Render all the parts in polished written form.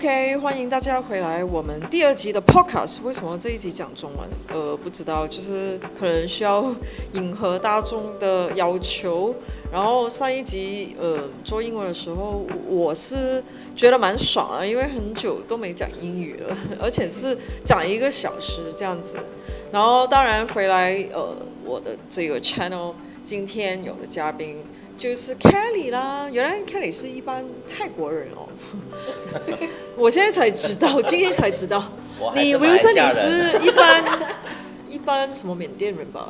OK， 欢迎大家回来我们第2集的 Podcast。为什么这一集讲中文？不知道，就是可能需要迎合大众的要求。然后上一集做英文的时候，我是觉得蛮爽啊，因为很久都没讲英语了，而且是讲1个小时这样子。然后当然回来我的这个 channel 今天有的嘉宾就是 Kelly 啦，原来 Kelly 是一般泰国人哦，我现在才知道，今天才知道。你 Wilson 你是一般什么缅甸人吧？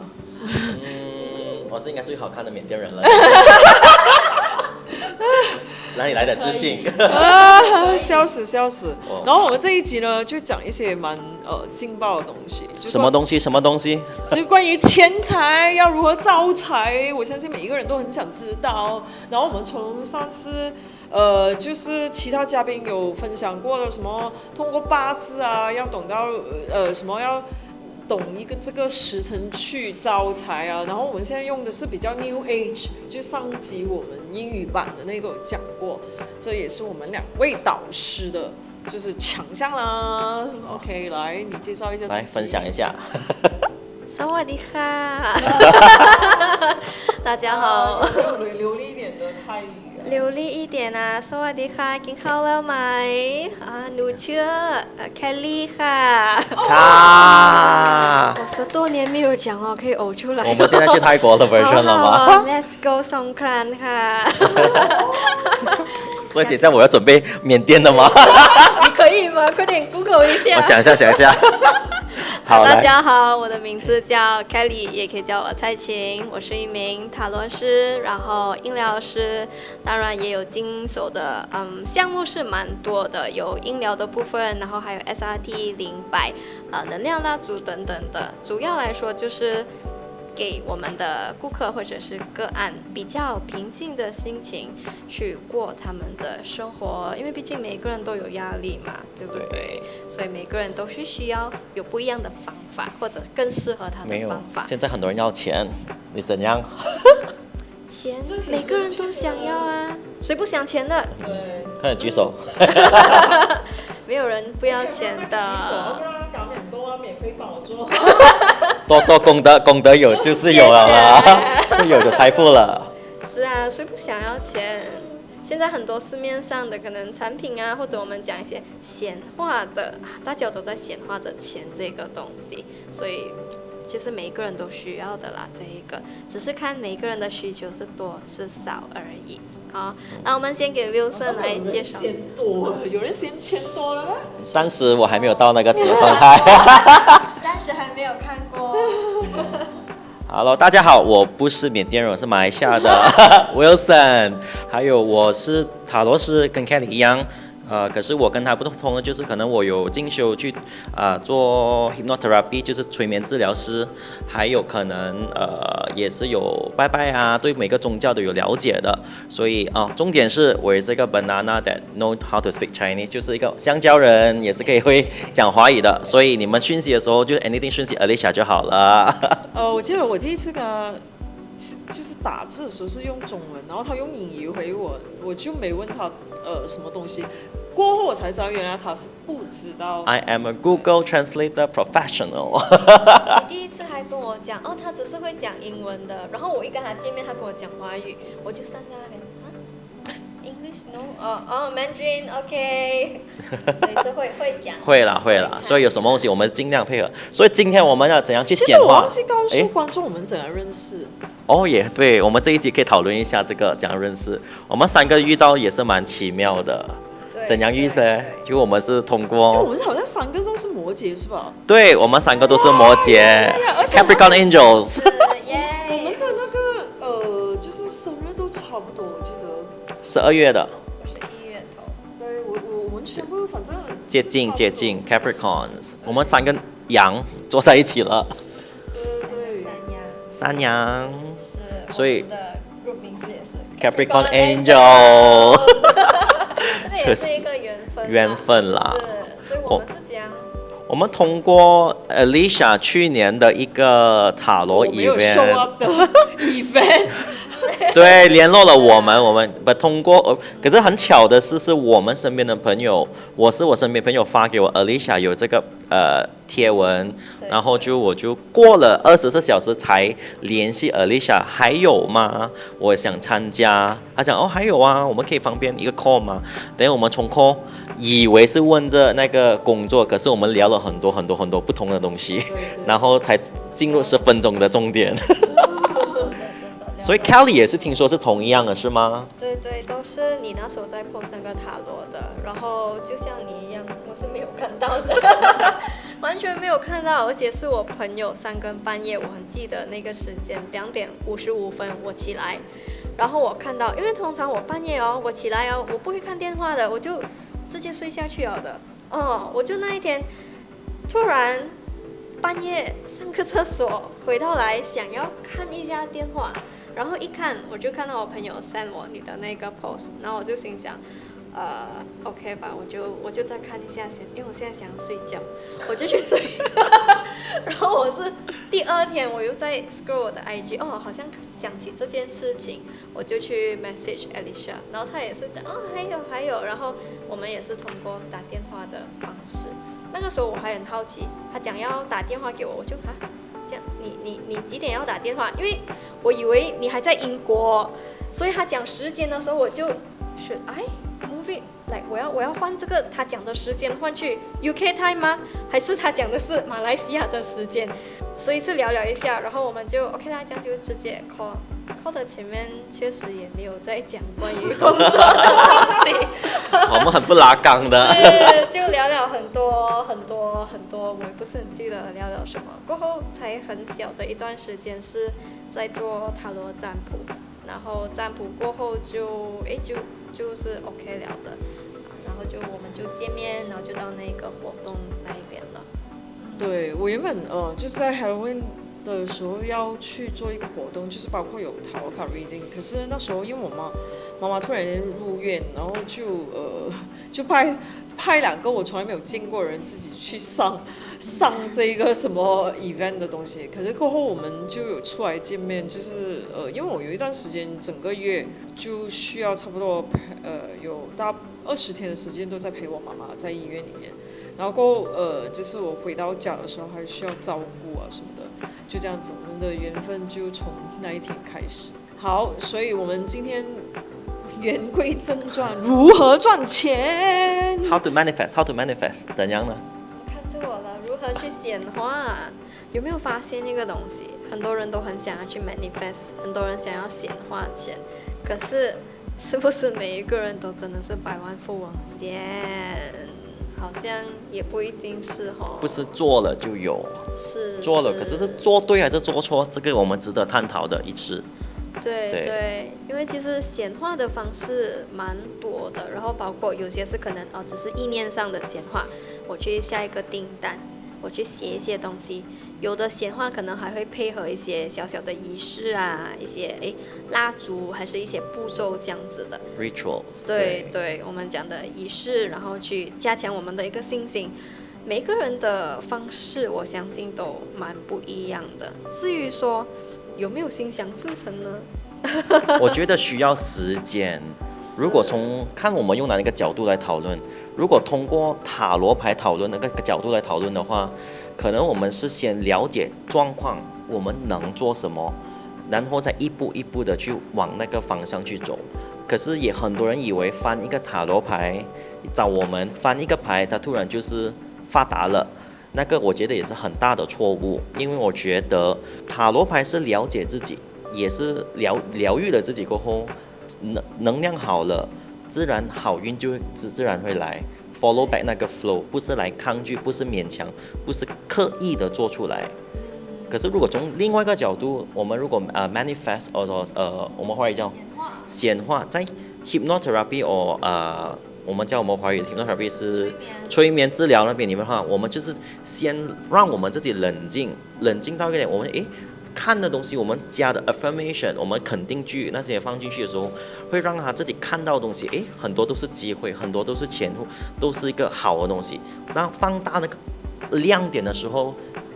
我是应该最好看的缅甸人了。哪里来的自信？笑死！然后我们这一集呢，就讲一些蛮劲爆的东西。什么东西？就关于钱财要如何招财，我相信每一个人都很想知道。然后我们从上次就是其他嘉宾有分享过的什么，通过八字啊，要懂到什么要懂一个这个时辰去招财啊，然后我们现在用的是比较 New Age， 就上集我们英语版的那个有讲过，这也是我们2位导师的，就是强项啦。OK， 来你介绍一下自己，来分享一下。萨瓦迪卡，大家好。流利一点的泰语。流利一点啊，萨瓦迪卡，กินข้าวแล้วไหมหนูชื่อKelly ค่ะ我10多年没有讲哦，可以呕出来。我们现在去泰国的 version 了吗？好 Let's go สงกรานต์ค่ะ所以等一下我要准备缅甸的吗？你可以吗？快点 Google 一下。我想一下。好，大家好，我的名字叫 Kelly， 也可以叫我蔡琴。我是一名塔罗师，然后音疗师，当然也有经手的，项目是蛮多的，有音疗的部分，然后还有 SRT、灵摆、能量蜡烛等等的。主要来说就是给我们的顾客或者是个案比较平静的心情去过他们的生活，因为毕竟每个人都有压力嘛，对不对？所以每个人都是需要有不一样的方法，或者更适合他的方法。现在很多人要钱，你怎样？钱每个人都想要啊，谁不想钱的？快点举手。没有人不要钱的。举手，不然搞免工啊，免费帮我做。多功德有就是有了啦，就有财富了。是啊，谁不想要钱？现在很多市面上的可能产品啊，或者我们讲一些显化的，大家都在显化着钱这个东西，所以其实每一个人都需要的啦，这一个只是看每个人的需求是多是少而已。好，那我们先给 Wilson 来介绍。有人嫌钱多了吗？暂时我还没有到那个状态。暂时还没有看过。Hello， 大家好，我不是缅甸人，我是马来西亚的 Wilson， 还有我是塔罗师，跟 Kelly 一样。可是我跟他不同的就是，可能我有进修去做 hypnotherapy， 就是催眠治疗师，还有可能也是有拜拜啊，对每个宗教都有了解的。所以重点是我也是一个 banana that know how to speak Chinese， 就是一个香蕉人，也是可以会讲华语的。所以你们讯息的时候就 anything 讯息 Alicia 就好了。我记得我第一次跟他就是打字的时候是用中文，然后他用英语回我，我就没问他什么东西。过后我才知道，原来他是不知道。I am a Google Translator professional 。你第一次还跟我讲，他只是会讲英文的，然后我一跟他见面，他跟我讲华语，我就站在那边，English no，Mandarin OK， 所以是会讲。会啦，所以有什么东西我们尽量配合。所以今天我们要怎样去显化？其实我忘记告诉观众我们怎样认识。也对，我们这一集可以讨论一下这个怎样认识。我们3个遇到也是蛮奇妙的。怎样遇呢？就我们是通过，我们好像3个都是摩羯是吧？对，我们3个都是摩羯 ，Capricorn Angels。我们的那个就是生日都差不多，我记得。12月的。我是1月头。对，我们全部反正接近 Capricorns， 我们3个羊坐在一起了。对。山羊。是。所以。我们的 group 名字也是 Capricorn Angels。这个也是一个缘分啦。所以我们是这样。我们通过 Alicia 去年的一个塔罗 event， show up 的 event，对，联络了我们通过可是很巧的是我们身边的朋友，我身边朋友发给我 Alicia 有这个贴文，然后我就过了24小时才联系 Alicia， 还有吗？我想参加，他讲还有啊，我们可以方便一个 call 吗？等我们从 call 以为是问着那个工作，可是我们聊了很多不同的东西，然后才进入10分钟的重点。所以 Kelly 也是听说是同一样的是吗？对，都是你那时候在 post 那个塔罗的，然后就像你一样，我是没有看到的，完全没有看到，而且是我朋友3更半夜，我很记得那个时间，2点55分我起来，然后我看到，因为通常我半夜我起来我不会看电话的，我就直接睡下去了的，我就那一天突然半夜上个厕所回到来，想要看一下电话。然后一看，我就看到我朋友 send 我你的那个 post， 然后我就心想，OK 吧，我就再看一下先，因为我现在想要睡觉，我就去睡。然后我是第2天我又在 scroll 我的 IG， 好像想起这件事情，我就去 message Alicia， 然后她也是讲还有，然后我们也是通过打电话的方式。那个时候我还很好奇，她讲要打电话给我，我就这样，你几点要打电话？因为我以为你还在英国，所以他讲时间的时候，我就should I move it？ like 我要换这个他讲的时间换去 UK time 吗？还是他讲的是马来西亚的时间？所以是聊一下，然后我们就 OK 啦，这样就直接 call 的前面确实也没有在讲关于工作的东西，我们很不拉纲的。是，就聊很多，我也不是很记得聊什么。过后才很小的一段时间是在做塔罗占卜，然后占卜过后就是 OK 了的，然后我们就见面，然后就到那个活动那一边了。对，我原本就是在 Halloween 的时候要去做一个活动，就是包括有塔罗卡 reading， 可是那时候因为我妈妈突然间入院，然后就派2个我从来没有见过的人自己去上这一个什么 event 的东西，可是过后我们就有出来见面，就是因为我有一段时间整个月就需要差不多有大20天的时间都在陪我妈妈在医院里面。然后过后就是我回到家的时候还需要照顾什么的，就这样子，我们的缘分就从那一天开始。好，所以我们今天言归正传，如何赚钱 How to manifest 怎样呢？看着我了，如何去显化？有没有发现一个东西？很多人都很想要去 manifest， 很多人想要显化钱，可是不是每一个人都真的是百万富翁先？好像也不一定是不是做了就有，是做了，可是做对还是做错，这个我们值得探讨的一次。对，因为其实显化的方式蛮多的，然后包括有些是可能只是意念上的显化，我去下一个订单，我去写一些东西，有的显化可能还会配合一些小小的仪式一些蜡烛，还是一些步骤这样子的 ritual。 对，我们讲的仪式，然后去加强我们的一个信心。每个人的方式我相信都蛮不一样的，至于说有没有心想事成呢？我觉得需要时间。如果看我们用哪一个角度来讨论，如果通过塔罗牌讨论那个角度来讨论的话，可能我们是先了解状况，我们能做什么，然后再一步一步的去往那个方向去走。可是也很多人以为翻一个塔罗牌，找我们翻一个牌，它突然就是发达了。那个我觉得也是很大的错误，因为我觉得塔罗牌是了解自己，也是疗愈了自己过后，能量好了，自然好运就自然会来 ，follow back 那个 flow， 不是来抗拒，不是勉强，不是刻意的做出来。可是如果从另外一个角度，我们如果manifest 我们华语叫显化，在 hypnotherapy 我们华语的 hypnotherapy 是催眠治疗那边里面的话，我们就是先让我们自己冷静到一个点，我们看的东西，我们加的 affirmation， 我们肯定句那些放进去的时候，会让他自己看到的东西，很多都是机会，很多都是前途，都是一个好的东西。那放大那个亮点的时候，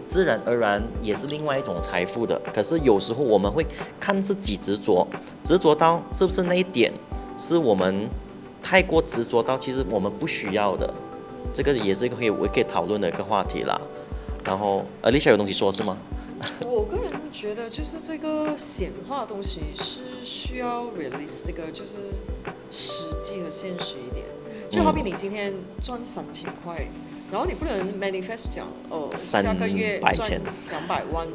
自然而然也是另外一种财富的。可是有时候我们会看自己执着到是不是那一点是我们太过执着到其实我们不需要的，这个也是一个可以讨论的一个话题啦。然后Alicia 有东西说是吗？我个人觉得就是这个显化的东西是需要 realistic， 就是实际和现实一点。就好比你今天赚3000块，然后你不能 manifest 讲下个月赚200万，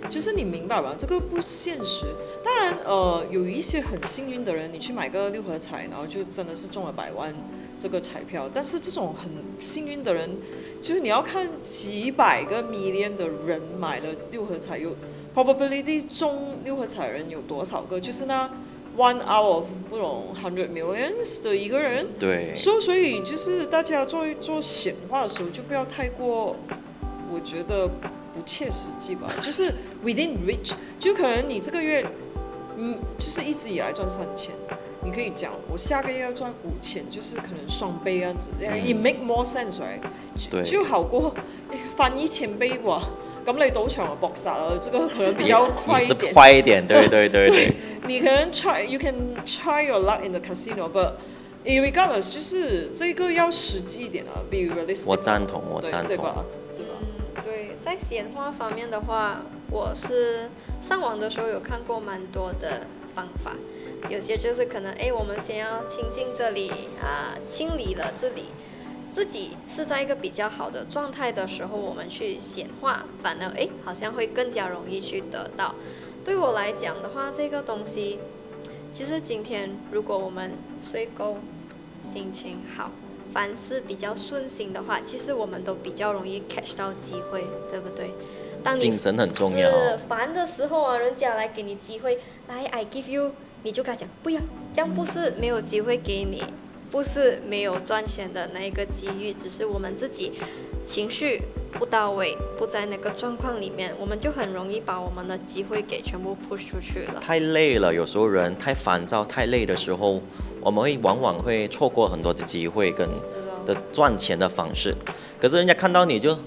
就是你明白吧？这个不现实。当然有一些很幸运的人，你去买个6合彩，然后就真的是中了100万这个彩票。但是这种很幸运的人，就是你要看几百个 million 的人买了6合彩，有 probability 中6合彩的人有多少个？就是那1 out of 不懂100 millions 的一个人。对。所以就是大家做显化的时候，就不要太过，我觉得不切实际吧。就是 within reach， 就可能你这个月，就是一直以来赚3000。你可以讲，我下个月要赚5000，就是可能双倍这样子，it make more sense right？ 就好过翻1000倍哇！咁你賭場就搏殺啦，這個可能比較快一點。也是快一點，對。你可能 you can try your luck in the casino，but regardless， 就是這個要實際一點啊，be realistic。我贊同。對吧？对，在顯化方面的話，我是上網的時候有看過蠻多的方法。有些就是可能我们先要清净这里清理了这里，自己是在一个比较好的状态的时候，我们去显化，反而好像会更加容易去得到。对我来讲的话，这个东西其实今天如果我们睡够，心情好，凡事比较顺心的话，其实我们都比较容易 catch 到机会，对不对？当你精神很重要。是烦的时候人家来给你机会，来 I give you， 你就跟他讲不要，这样不是没有机会给你，不是没有赚钱的那一个机遇，只是我们自己情绪不到位，不在那个状况里面，我们就很容易把我们的机会给全部 push 出去了。太累了，有时候人太烦躁、太累的时候，我们往往会错过很多的机会跟的赚钱的方式。可是人家看到你就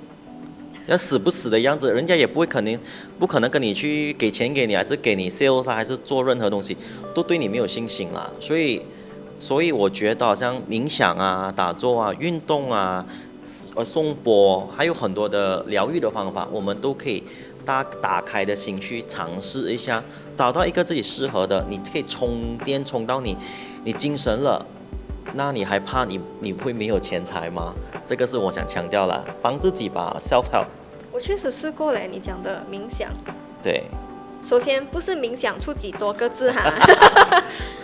要死不死的样子，人家也不可能跟你去给钱给你，还是给你 sales 还是做任何东西，都对你没有信心啦。所以我觉得好像冥想啊、打坐啊、运动啊、颂钵，还有很多的疗愈的方法，我们都可以打开的心去尝试一下，找到一个自己适合的，你可以充电充到你精神了，那你还怕你会没有钱财吗？这个是我想强调啦，帮自己吧 ，self help。我确实试过嘞，你讲的冥想。对。首先不是冥想出几多个字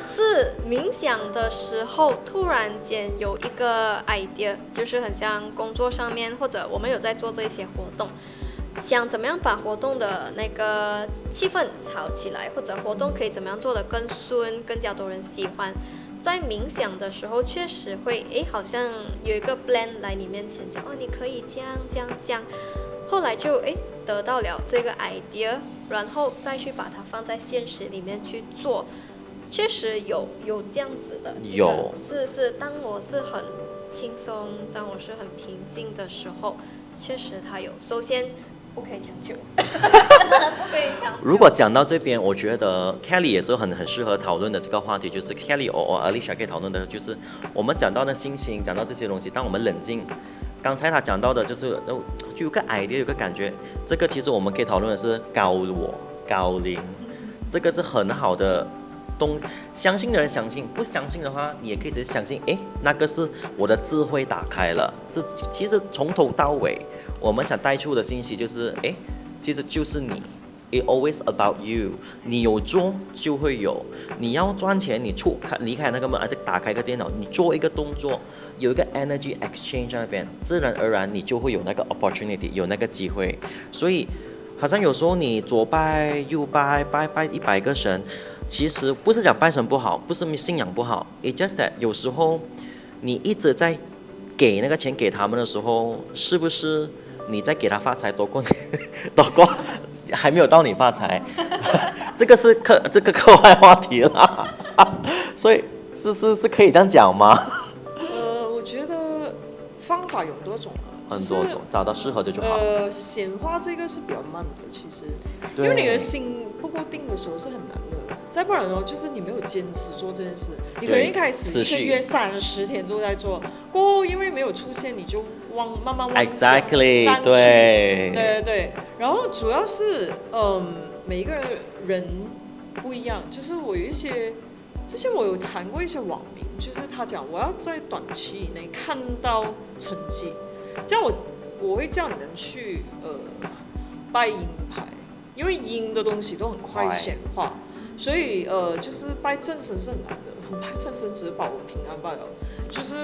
是冥想的时候突然间有一个 idea， 就是很像工作上面或者我们有在做这些活动，想怎么样把活动的那个气氛炒起来，或者活动可以怎么样做得更顺，更加多人喜欢。在冥想的时候确实会好像有一个 plan 来你面前讲你可以这样，后来就得到了这个 idea， 然后再去把它放在现实里面去做，确实有这样子的，有是当我是很轻松，当我是很平静的时候，确实它有。首先不可以强求不可以强求。如果讲到这边，我觉得 Kelly 也是很适合讨论的这个话题，就是 Kelly 或 Alicia 可以讨论的，就是我们讲到的信心，讲到这些东西，当我们冷静。刚才他讲到的就有个 idea， 有个感觉，这个其实我们可以讨论的是高我、高灵，这个是很好的相信的人相信，不相信的话，你也可以直接相信，那个是我的智慧打开了。这其实从头到尾，我们想带出的信息就是，其实就是你。It always about you， 你有做就会有。你要赚钱，你离开那个门，还是打开个电脑，你做一个动作，有一个 energy exchange 在那边，自然而然你就会有那个 opportunity， 有那个机会。所以，好像有时候你左拜右拜100个神，其实不是讲拜神不好，不是信仰不好 ，It's just that 有时候你一直在给那个钱给他们的时候，是不是你在给他发财多过还没有到你发财，这个课外话题啦，所以是可以这样讲吗？我觉得方法有多种很多种，找到适合的就好。显化这个是比较慢的，其实，对因为你的心不够定的时候是很难的。再不然哦，就是你没有坚持做这件事，你可能一开始1个月30天都在做，过后因为没有出现，你就慢慢忘记 Exactly， 对对对。然后主要是每一个人不一样，就是我有一些之前我有谈过一些网民，就是他讲我要在短期以内看到成绩，这样我会叫你们去拜阴牌，因为阴的东西都很快显化。所以就是拜正神是很难的，拜正神只是保我平安罢了。就是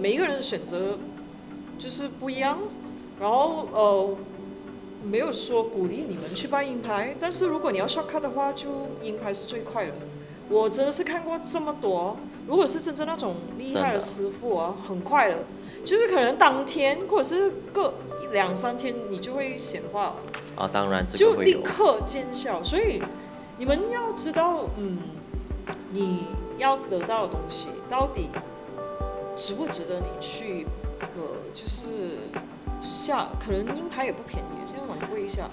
每一个人的选择就是不一样，然后没有说鼓励你们去拜阴牌，但是如果你要 shortcut 的话，就阴牌是最快的。我真的是看过这么多，如果是真正那种厉害的师傅啊，很快的，就是可能当天或者是各2-3天你就会显化了。啊，当然这个会有，就立刻见效，所以。你们要知道，你要得到的东西到底值不值得你去，就是可能硬牌也不便宜，现在蛮贵一下，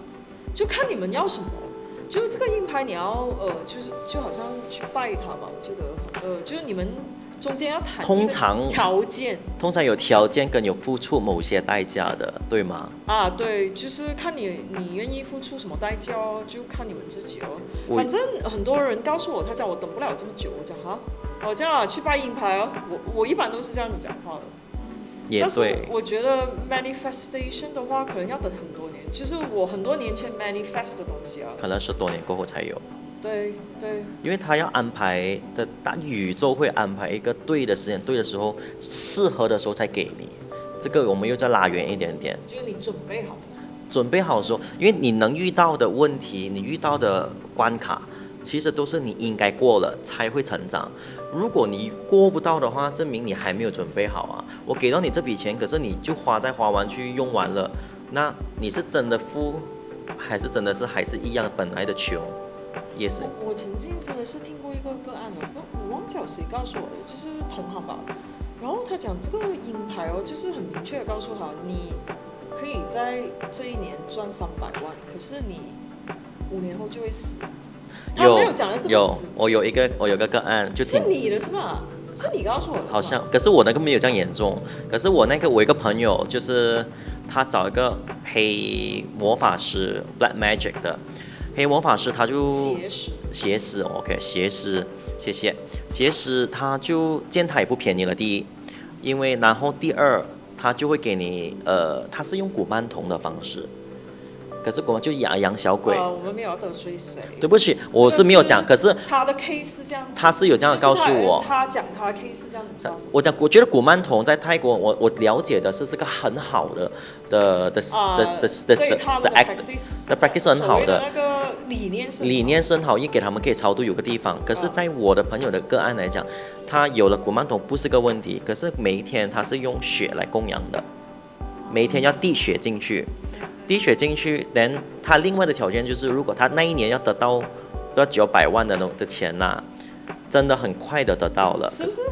就看你们要什么。就这个硬牌你要就好像去拜它吧，我记得就是你们中间要谈条件，通常有条件跟有付出某些代价的，对吗？啊，对，就是看你愿意付出什么代价哦，就看你们自己哦。反正很多人告诉我，他讲我等不了这么久，我讲哈，这样去拜阴牌哦，我一般都是这样子讲话的。也对。但是我觉得 manifestation 的话，可能要等很多年。其实我很多年前 manifest 的东西啊，可能10多年过后才有。对对，因为他要安排的，大宇宙会安排一个对的时间、对的时候、适合的时候才给你。这个我们又再拉远一点点。就是你准备好的时候。准备好的时候，因为你能遇到的问题，你遇到的关卡，其实都是你应该过了才会成长。如果你过不到的话，证明你还没有准备好啊。我给到你这笔钱，可是你就花完去用完了，那你是真的富，还是真的是还是一样本来的穷？也是。我曾经真的是听过一个个案我忘记有谁告诉我的，就是同行吧。然后他讲这个阴牌就是很明确的告诉他，你可以在这一年赚300万，可是你5年后就会死。他没有讲的这么直接。我有个案，就是你的是吧？是你告诉我的。好像，可是我那个没有这样严重。可是我一个朋友，就是他找一个黑魔法师 （Black Magic） 的。黑魔法师他就邪师 ，OK， 邪师，谢谢。邪师他就见他也不便宜了，第一，因为然后第二，他就会给你他是用古曼童的方式，可是古曼就养小鬼。我们没有得罪谁。对不起，我是没有讲，可是他的 case 是这样子。他是有这样告诉我。他讲他的 case 是这样子发生。我觉得古曼童在泰国，我了解的是个很好的 practice 很好的。理念是很好，因为给他们可以超度有个地方。可是，在我的朋友的个案来讲，他有了古曼童不是个问题，可是每一天他是用血来供养的，每一天要滴血进去，then 他另外的条件就是，如果他那一年要得到900万的钱呐，真的很快的得到了，是不是？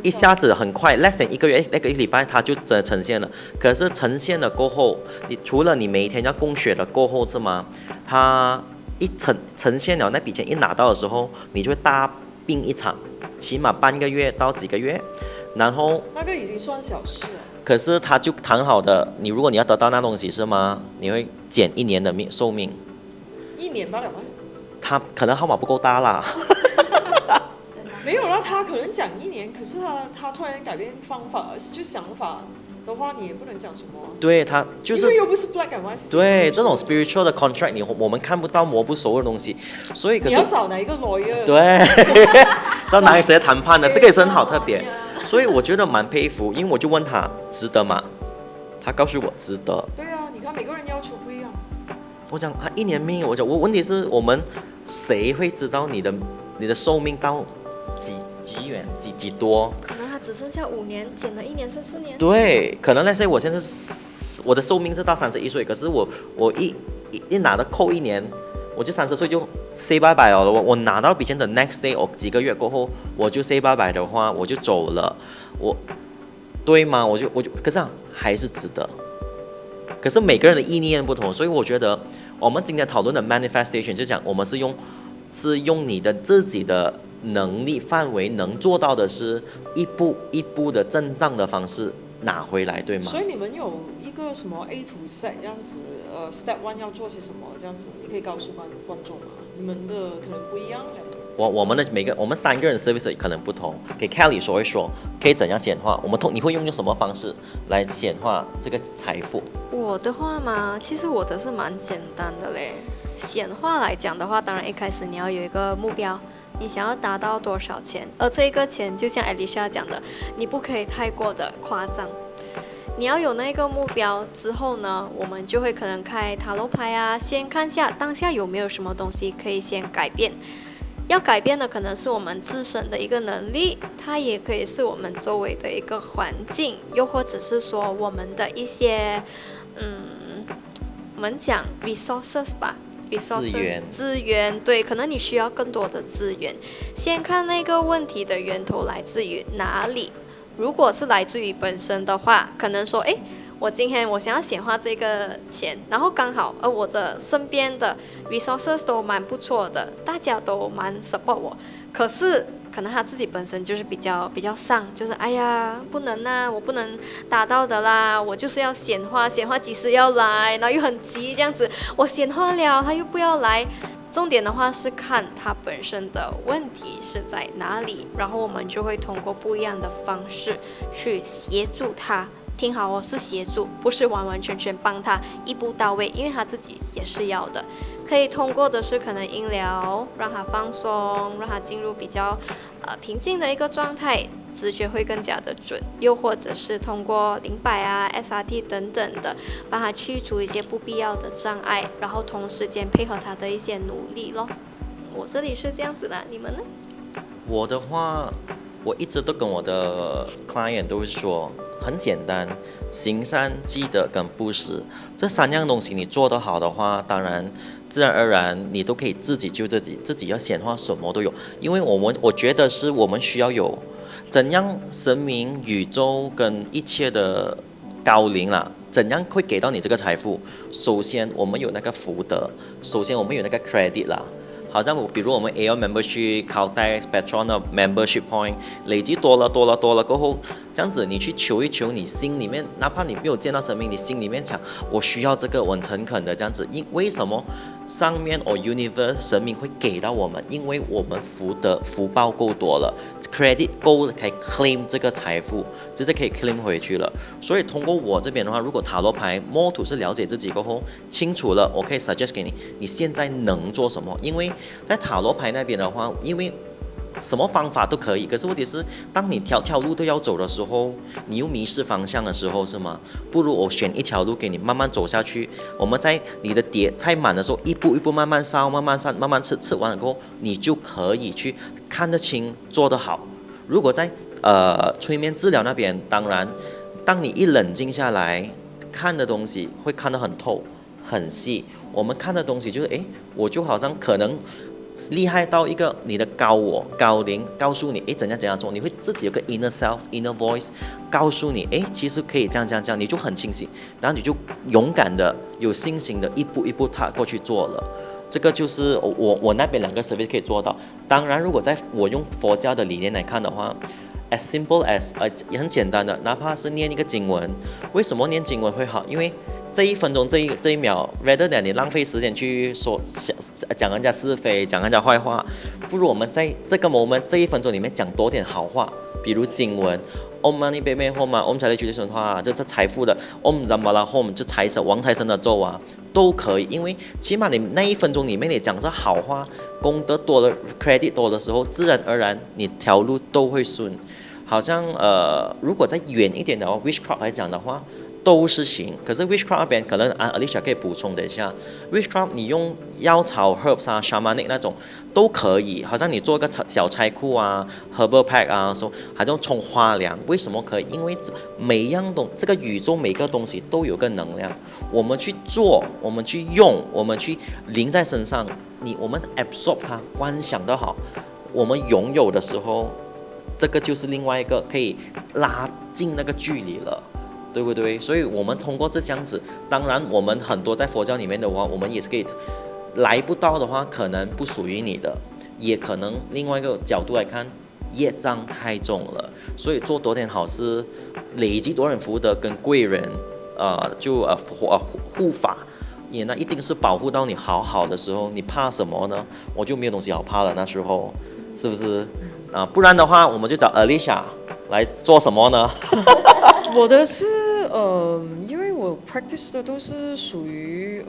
一下子很快 ，less than 1个月，那个1礼拜他就真的呈现了。可是呈现了过后，你除了你每一天要供血的过后是吗？他一呈现了那笔钱一拿到的时候，你就会大病一场，起码半个月到几个月，然后那个已经算小事了。可是他就谈好的，如果你要得到那东西是吗？你会减1年的寿命。1年罢了吗？他可能号码不够大啦。没有啦，他可能讲1年，可是他突然改变方法，就想法的话，你也不能讲什么。对，他就是因为又不是 black and white。对，这种 spiritual 的 contract， 我们看不到摸不熟的东西，所以可是你要找哪一个 lawyer？ 对，找哪个谁谈判的，这个也是很好特别，所以我觉得蛮佩服，因为我就问他值得吗？他告诉我值得。对啊，你看每个人要求不一样。我讲1年命，我问题是我们谁会知道你的寿命到几远几多？可能他只剩下5年，减了1年是4年。对，可能那些我现在我的寿命是到31岁，可是我一拿到扣1年，我就30岁就 say bye bye 了。我拿到笔钱的 next day， 我几个月过后我就 say bye bye 的话，我就走了。对吗？我就可是还是值得。可是每个人的意念不同，所以我觉得我们今天讨论的 manifestation 就讲我们是用你的自己的能力范围能做到的是一步一步的震荡的方式拿回来，对吗？所以你们有一个什么 A to Z 这样子，Step One 要做些什么这样子，你可以告诉观众吗？你们的可能不一样，两个。我们3个人的 service 可能不同，给 Kelly 说一说，可以怎样显化？你会用什么方式来显化这个财富？我的话嘛，其实我的是蛮简单的嘞。显化来讲的话，当然一开始你要有一个目标，你想要达到多少钱，而这个钱就像 Alicia 讲的，你不可以太过的夸张。你要有那个目标之后呢，我们就会可能开塔罗牌啊，先看下当下有没有什么东西可以先改变。要改变的可能是我们自身的一个能力，它也可以是我们周围的一个环境，又或者是说我们的一些，我们讲 resources 吧，resources 资源，对，可能你需要更多的资源。先看那个问题的源头来自于哪里。如果是来自于本身的话，可能说，我今天我想要显化这个钱，然后刚好我的身边的 resources 都蛮不错的，大家都蛮 support 我，可是可能他自己本身就是比较丧，就是哎呀不能啊，我不能达到的啦，我就是要显化几时要来，然后又很急这样子，我显化了他又不要来。重点的话是看他本身的问题是在哪里，然后我们就会通过不一样的方式去协助他。听好哦，是协助，不是完完全全帮他一步到位，因为他自己也是要的。可以通过的是可能音疗，让他放松，让他进入比较平静的一个状态，直觉会更加的准。又或者是通过灵摆啊、SRT 等等的，帮他去除一些不必要的障碍，然后同时间配合他的一些努力咯。我这里是这样子的，你们呢？我的话，我一直都跟我的 client 都是说，很简单，行善、积德跟布施这3样东西你做得好的话，当然自然而然你都可以自己救自己，自己要显化什么都有。因为我觉得是我们需要有怎样神明、宇宙跟一切的高灵啦，怎样会给到你这个财富？首先我们有那个福德，首先我们有那个 credit 啦。好像比如我们 AO membership、Caltex、Petron 的 membership point 累积多了过后，这样子你去求一求，你心里面哪怕你没有见到神明，你心里面想我需要这个，我很诚恳的这样子。为什么上面universe 神明会给到我们？因为我们福报够多了 ，credit 够可以 claim 这个财富，直接可以 claim 回去了。所以通过我这边的话，如果塔罗牌 more to 是了解自己过后清楚了，我可以 suggest 给你，你现在能做什么？因为在塔罗牌那边的话，因为什么方法都可以，可是问题是，当你条路都要走的时候，你又迷失方向的时候，是吗？不如我选一条路给你慢慢走下去。我们在你的碟太满的时候，一步一步慢慢烧，慢慢慢慢吃完了过后，你就可以去看得清，做得好。如果在催眠治疗那边，当然，当你一冷静下来，看的东西会看得很透、很细。我们看的东西就是，我就好像可能厉害到一个你的高我、高灵告诉你，怎样做，你会自己有个 inner self、inner voice 告诉你，其实可以这样，你就很清醒，然后你就勇敢的、有信心的一步一步踏过去做了。这个就是我那边2个 service 可以做到。当然，如果在我用佛教的理念来看的话，as simple as 也很简单的，哪怕是念一个经文，为什么念经文会好？因为这1分钟这一秒 rather than 你浪费时间去讲人家是非，讲人家坏话，不如我们在这个 moment 这1分钟里面讲多点好话，比如经文 Om Mani Padme Hum 啊 Om Chale Chudi Sunha 这财富的 Om Zamala Hum 就财神王财神的咒啊都可以。因为起码你那1分钟里面你讲这好话，功德多了 credit 多的时候，自然而然你条路都会顺。好像如果再远一点的witchcraft 来讲的话都是行，可是 witchcraft 那边可能Alicia 可以补充一下 ，witchcraft 你用药草 herbs 啊 shamanic 那种都可以，好像你做个小财库啊 herbal pack 啊，好像冲花粮，为什么可以？因为每一样这个宇宙每个东西都有个能量，我们去做，我们去用，我们去淋在身上，我们 absorb 它，观想得好，我们拥有的时候，这个就是另外一个可以拉近那个距离了。对不对？所以我们通过这样子，当然我们很多在佛教里面的话，我们也是可以来不到的话，可能不属于你的，也可能另外一个角度来看，业障太重了，所以做多点好事，累积多人福德跟贵人，护法。也那一定是保护到你好的时候，你怕什么呢？我就没有东西好怕了，那时候是不是？不然的话，我们就找 Alicia 来做什么呢？我的是因为我 practice 的都是属于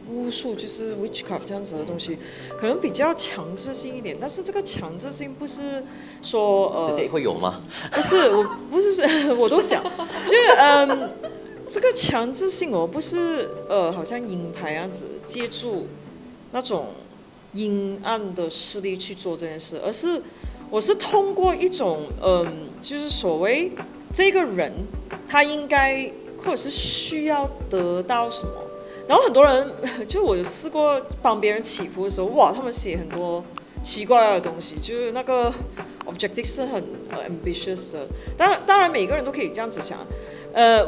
巫术，就是 witchcraft 这样子的东西，可能比较强制性一点。但是这个强制性不是说直接会有吗？不是，我不是我都想，就是这个强制性不是好像阴牌样子借助那种阴暗的势力去做这件事，而是我是通过一种就是所谓这个人他应该或者是需要得到什么，然后很多人就我有试过帮别人祈福的时候，哇，他们写很多奇怪的东西，就是那个 objective 是很ambitious 的，当然每个人都可以这样子想。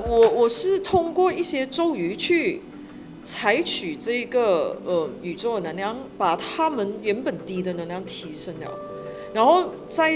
我是通过一些咒语去采取这个宇宙的能量，把他们原本低的能量提升了，然后再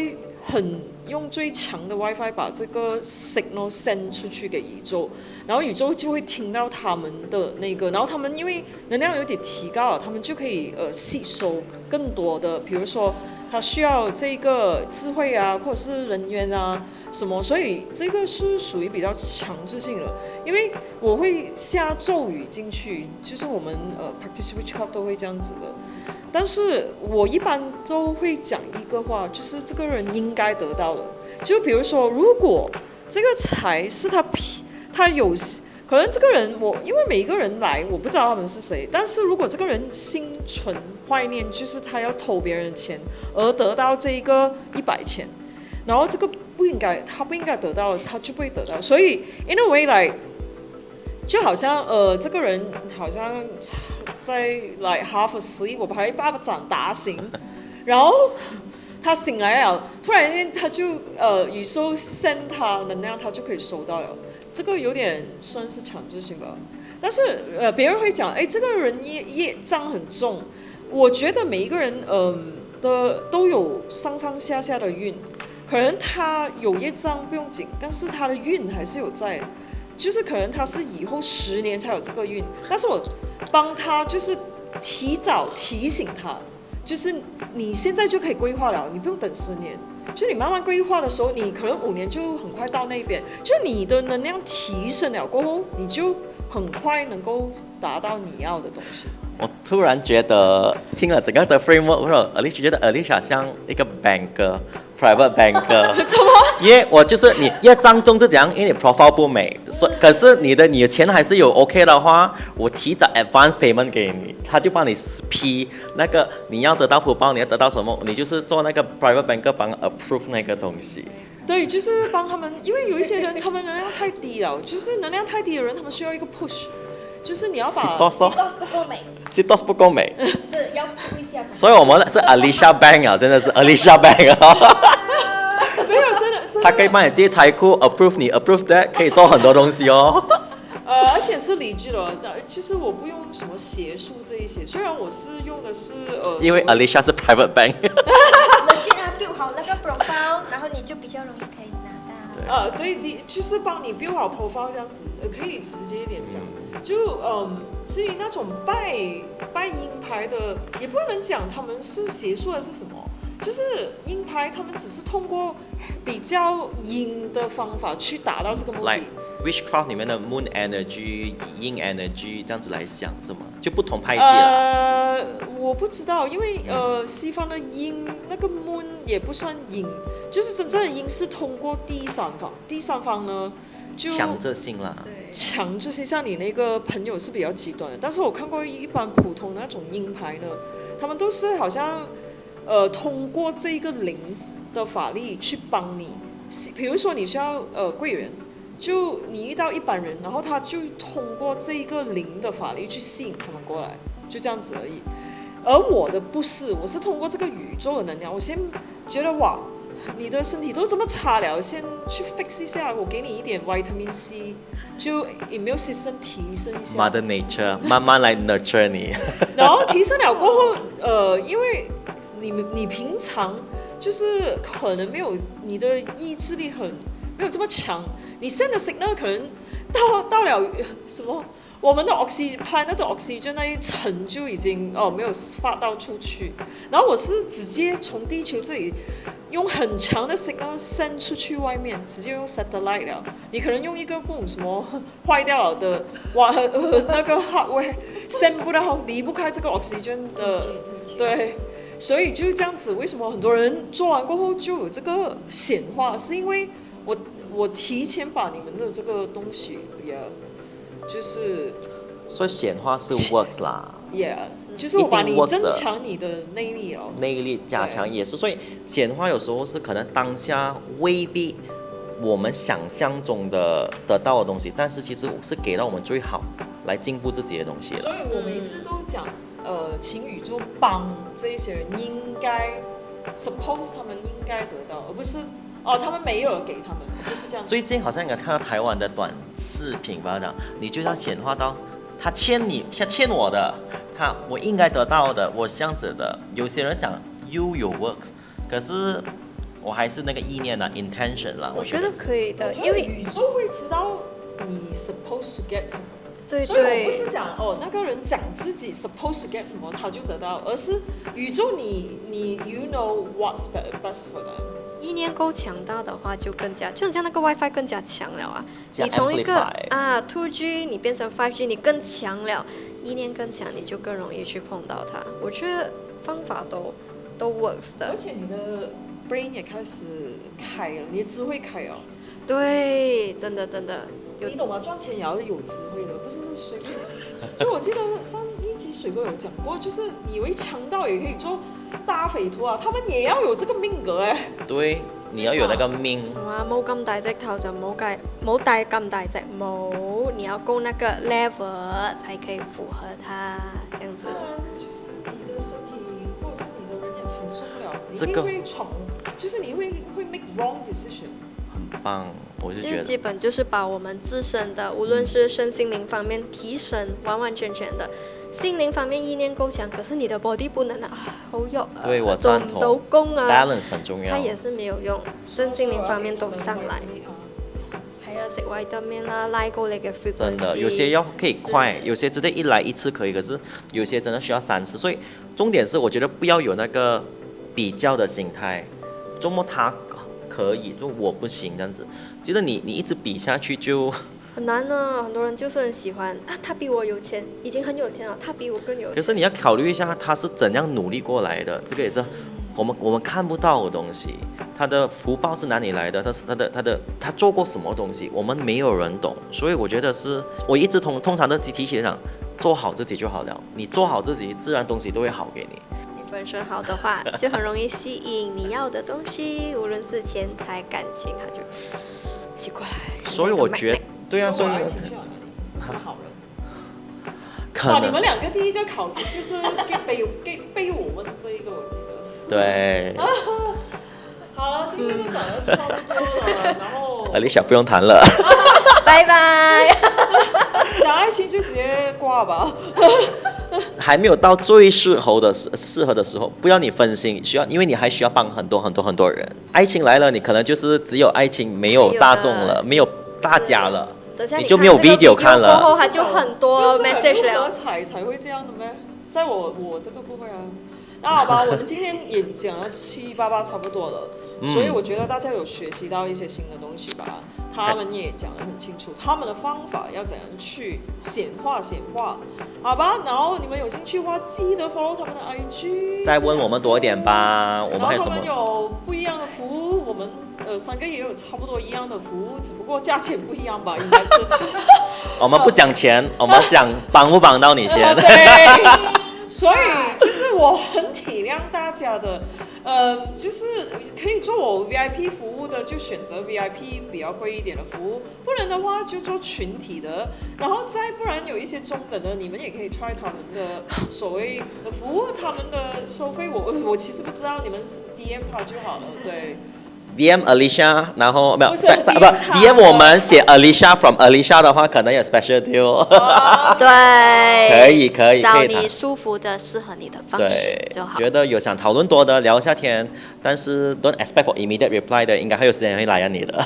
用最强的 WiFi 把这个 signal send 出去给宇宙，然后宇宙就会听到他们的那个，然后他们因为能量有点提高了，他们就可以吸收更多的，比如说他需要这个智慧啊，或者是人员啊什么，所以这个是属于比较强制性的，因为我会下咒语进去，就是我们practice witchcraft 都会这样子的。但是我一般都会讲一个话，就是这个人应该得到的。就比如说，如果这个财是他有，可能这个人因为每一个人来，我不知道他们是谁，但是如果这个人心存坏念，就是他要偷别人的钱而得到这一个100钱，然后这个他不应该得到，他就不会得到。所以 in a way like 就好像这个人好像在like half asleep， 我把他一巴掌打醒，然后他醒来了，突然间他就宇宙 send 他能量，他就可以收到了。这个有点算是强制性吧。但是别人会讲，这个人业障很重。我觉得每一个人都有上上下下的运，可能他有业障不用紧，但是他的运还是有在。就是可能他是以后10年才有这个运，但是我帮他就是提早提醒他，就是你现在就可以规划了，你不用等10年，就你慢慢规划的时候，你可能5年就很快到那边，就你的能量提升了过后，你就很快能够达到你要的东西。我突然觉得听了整个的 framework， 我说 Alicia 觉得 Alicia 像一个 banker。private banker， 怎么？因为我就是你业障重是怎样？因为你 profile 不美，可是你的钱还是有 OK 的话，我提早 advance payment 给你，他就帮你批那个你要得到福报，你要得到什么，你就是做那个 private banker 帮 approve 那个东西。对，就是帮他们，因为有一些人他们能量太低了，就是能量太低的人，他们需要一个 push。就是你要把 Sitos 不够美，Sitos 不够美，是要扑一下。所以我们是 Alicia Bank 啊，真的是 Alicia Bank 啊。没有真的，他可以帮你接财库 ，approve 你 approve that， 可以做很多东西哦。而且是理智的，其实我不用什么邪术这一些，虽然我是用的是因为 Alicia 是 private bank。legit 他 build 好那个 profile， 然后你就比较容易可以拿到。对，就是帮你 build 好 profile 这样子，可以直接一点讲。就至于那种拜阴牌的，也不能讲他们是邪术还是什么，就是阴牌他们只是通过比较阴的方法去达到这个目的。Witchcraft 里面的 Moon Energy、Yin Energy 这样子来想是吗？就不同派系了。我不知道，因为西方的阴那个 Moon 也不算阴，就是真正的阴是通过第三方呢就强制性啦。强制性，像你那个朋友是比较极端的，但是我看过一般普通的那种阴牌呢，他们都是好像通过这个灵的法力去帮你，比如说你需要贵人。就你遇到一般人，然后他就通过这个灵的法力去吸引他们过来，就这样子而已。而我的不是，我是通过这个宇宙的能量。我先觉得哇，你的身体都这么差了，先去 fix 一下，我给你一点 vitamin C， 就 immune system 提升一下。Mother Nature 慢慢来 nurture 你。然后提升了过后，因为你平常就是可能没有你的意志力没有这么强，你 send 的 signal 可能到了什么？我们的 planet 的 oxygen 那一层就已经没有发到出去，然后我是直接从地球这里用很强的 signal send 出去外面，直接用 satellite 了。你可能用一个不懂什么坏掉了的那个 hardware send 不到，离不开这个 oxygen 的，对。所以就这样子，为什么很多人做完过后就有这个显化？是因为我提前把你们的这个东西也。就是所以显化是 works 啦 ，yeah， 就是我把你增强你的内力哦，内力加强也是，所以显化有时候是可能当下未必我们想象中的得到的东西，但是其实是给到我们最好来进步自己的东西了。所以我每次都讲，请宇宙帮这一些人应该 suppose 他们应该得到，而不是。他们没有给他们，不是这样子。最近好像有看到台湾的短视频吧，讲你就要显化到他欠我的，我应该得到的，我这样子的。有些人讲 you your works， 可是我还是那个意念啦 intention 啦。我觉得可以的，因为宇宙会知道你 supposed to get 什么。对，所以我不是讲那个人讲自己 supposed to get 什么他就得到，而是宇宙你 you know what's best for them。意念够强大的话，就更加，就很像那个 WiFi 更加强了啊！你从一个2G 你变成5G， 你更强了，意念更强，你就更容易去碰到它。我觉得方法都 works 的。而且你的 brain 也开始开了，你的智慧开了。对，真的。你懂吗？赚钱也要有智慧的，不是随便。就我记得上一集水哥有讲过，就是你以为强盗也可以做大匪徒啊，他们也要有这个命格哎。对，你要有那個命。什麼冇咁大隻頭就冇戴咁大隻帽，你要夠那個 level 才可以符合它，這樣子。就是你的身體或者是你的人也承受不了，你一定會就是你會 make wrong decision。很棒，我是覺得。其實基本就是把我們自身的，無論是身心靈方面提升，完完全全的。心靈方面意念夠強，可是你的 body 不能好弱，對我贊同，做唔到功啊 balance 很重要，它也是沒有用，身心靈方面都上來。係啊，食維他命啦，拉高你嘅 frequency。真的，有些可以快，有些直接一來一次可以，可是有些真的需要3次。所以重點是，我覺得不要有那個比較的心態，周末他可以，就我不行這樣子。記得你一直比下去就。很難啊，很多人就是很喜歡他比我有錢，已經很有錢了，他比我更有錢。可是你要考慮一下，他是怎樣努力過來的，這個也是我們看不到的東西。他的福報是哪裡來的？他做過什麼東西？我們沒有人懂，所以我覺得是，我一直通常都提起講，做好自己就好了。你做好自己，自然東西都會好給你。你本身好的話，就很容易吸引你要的東西，無論是錢財感情，他就吸過來。所以我覺得。對啊，所以這麼好人。可能你們兩個第一個考題就是被我問這一個，我記得。對。好了，今天就講得差不多了，然後。Alicia 不用談了。拜拜。講愛情就直接掛吧。還沒有到最適合的時候，不要你分心，因為你還需要幫很多人。愛情來了，你可能就是只有愛情，沒有大眾了，沒有大家了。你就沒有 video 看了。過後它就很多 message 了。才會這樣的咩？在我這個不會啊。那好吧，我們今天也講了7、8差不多了，所以我覺得大家有學習到一些新的東西吧。他們也講得很清楚，他們的方法要怎樣去顯化，好吧？然後你們有興趣的話，記得 follow 他們的 IG。再問我們多一點吧，我們還有什麼？然後他們有不一樣的服務，我們3個也有差不多一樣的服務，只不過價錢不一樣吧，應該是。我們不講錢，我們講幫不幫到你先。對。所以就是我很體諒大家的，就是可以做我 VIP 服務的，就選擇 VIP 比較貴一點的服務；不然的話就做群體的，然後再不然有一些中等的，你們也可以 try 他們的所謂的服務，他們的收費我其實不知道，你們 DM 他就好了，對。DM Alicia， 然后没有不是在 DM 不他 DM 我们写 Alicia from Alicia 的话，可能有 special deal。对，可以找谈你舒服的、适合你的方式对就，好。觉得有想讨论多的聊一下天，但是 don't expect for immediate reply 的，应该会有时间会来你的。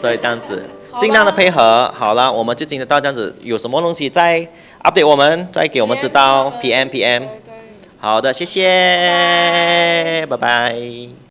所以这样子，尽量的配合。好了，我们就今天到这样子，有什么东西再 update 我们，再给我们知道 PM。对对好的，谢谢，拜拜。